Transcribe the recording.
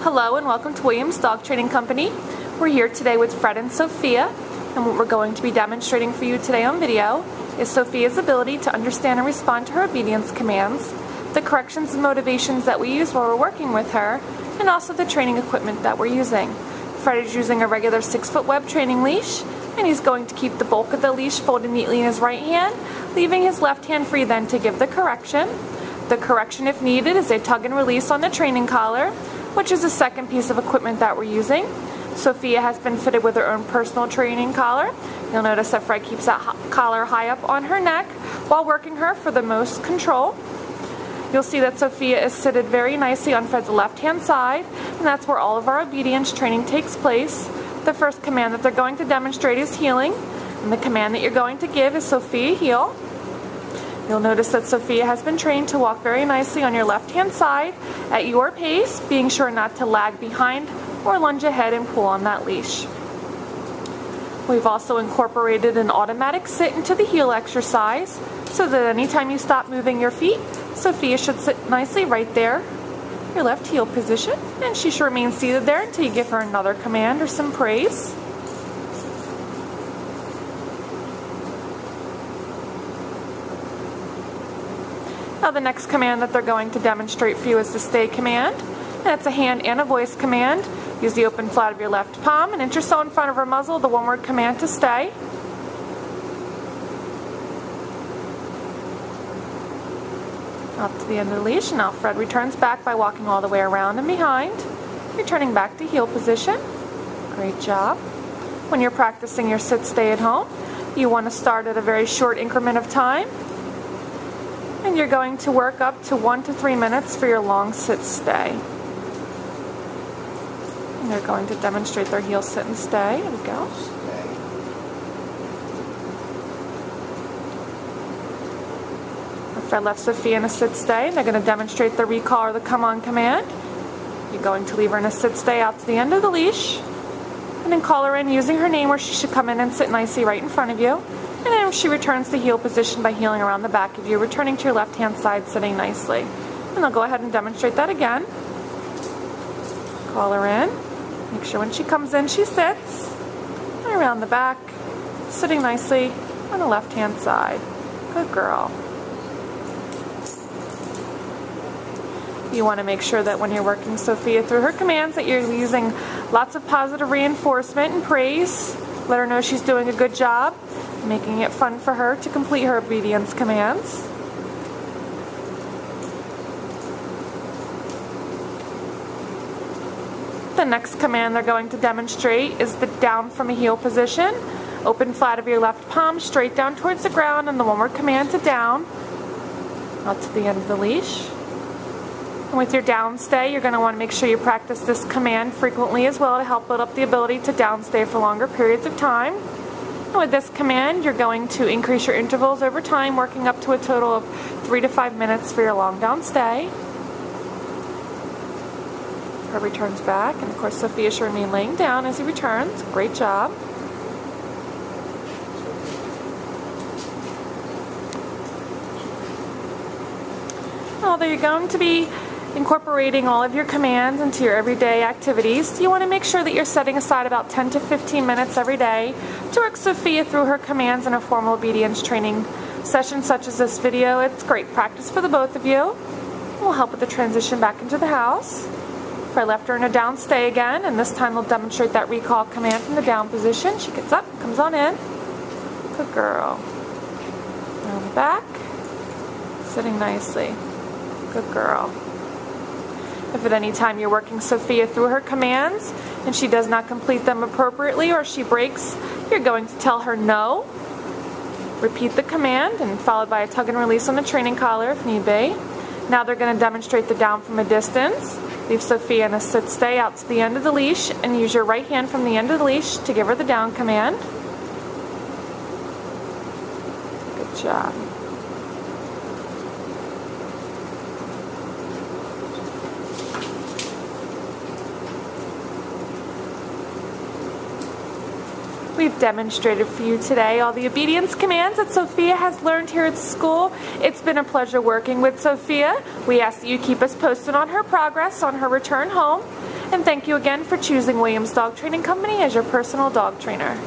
Hello and welcome to Williams Dog Training Company. We're here today with Fred and Sophia, and what we're going to be demonstrating for you today on video is Sophia's ability to understand and respond to her obedience commands, the corrections and motivations that we use while we're working with her, and also the training equipment that we're using. Fred is using a regular 6-foot web training leash, and he's going to keep the bulk of the leash folded neatly in his right hand, leaving his left hand free then to give the correction. The correction, if needed, is a tug and release on the training collar, which is the second piece of equipment that we're using. Sophia has been fitted with her own personal training collar. You'll notice that Fred keeps that collar high up on her neck while working her for the most control. You'll see that Sophia is seated very nicely on Fred's left-hand side, and that's where all of our obedience training takes place. The first command that they're going to demonstrate is heeling, and the command that you're going to give is Sophia heel. You'll notice that Sophia has been trained to walk very nicely on your left-hand side at your pace, being sure not to lag behind or lunge ahead and pull on that leash. We've also incorporated an automatic sit into the heel exercise, so that anytime you stop moving your feet, Sophia should sit nicely right there, your left heel position, and she should remain seated there until you give her another command or some praise. Now the next command that they're going to demonstrate for you is the stay command. And it's a hand and a voice command. Use the open flat of your left palm and inch or so in front of her muzzle, the one-word command to stay. Up to the end of the leash, and now Fred returns back by walking all the way around and behind. Returning back to heel position. Great job. When you're practicing your sit-stay at home, you want to start at a very short increment of time. And you're going to work up to 1 to 3 minutes for your long sit-stay. And they're going to demonstrate their heel sit and stay. There we go. Fred left Sophia in a sit-stay. They're going to demonstrate the recall or the come-on command. You're going to leave her in a sit-stay out to the end of the leash. And then call her in using her name, where she should come in and sit nicely right in front of you. And then she returns to heel position by heeling around the back of you, returning to your left-hand side, sitting nicely. And I'll go ahead and demonstrate that again. Call her in. Make sure when she comes in, she sits. And around the back, sitting nicely on the left-hand side. Good girl. You want to make sure that when you're working Sophia through her commands that you're using lots of positive reinforcement and praise. Let her know she's doing a good job, making it fun for her to complete her obedience commands. The next command they're going to demonstrate is the down from a heel position. Open flat of your left palm straight down towards the ground, and the one-word command to down. Out to the end of the leash. And with your down stay, you're going to want to make sure you practice this command frequently as well to help build up the ability to down stay for longer periods of time. And with this command, you're going to increase your intervals over time, working up to a total of 3 to 5 minutes for your long down stay. Fred returns back, and of course Sophia should remain laying down as he returns. Great job. Although you're going to be incorporating all of your commands into your everyday activities, you want to make sure that you're setting aside about 10 to 15 minutes every day to work Sophia through her commands in a formal obedience training session such as this video. It's great practice for the both of you. It will help with the transition back into the house. If I left her in a down stay again, and this time they'll demonstrate that recall command from the down position. She gets up and comes on in. Good girl. Around the back. Sitting nicely. Good girl. If at any time you're working Sophia through her commands and she does not complete them appropriately or she breaks, you're going to tell her no. Repeat the command and followed by a tug and release on the training collar if need be. Now they're going to demonstrate the down from a distance. Leave Sophia in a sit-stay out to the end of the leash and use your right hand from the end of the leash to give her the down command. Good job. We've demonstrated for you today all the obedience commands that Sophia has learned here at school. It's been a pleasure working with Sophia. We ask that you keep us posted on her progress on her return home. And thank you again for choosing Williams Dog Training Company as your personal dog trainer.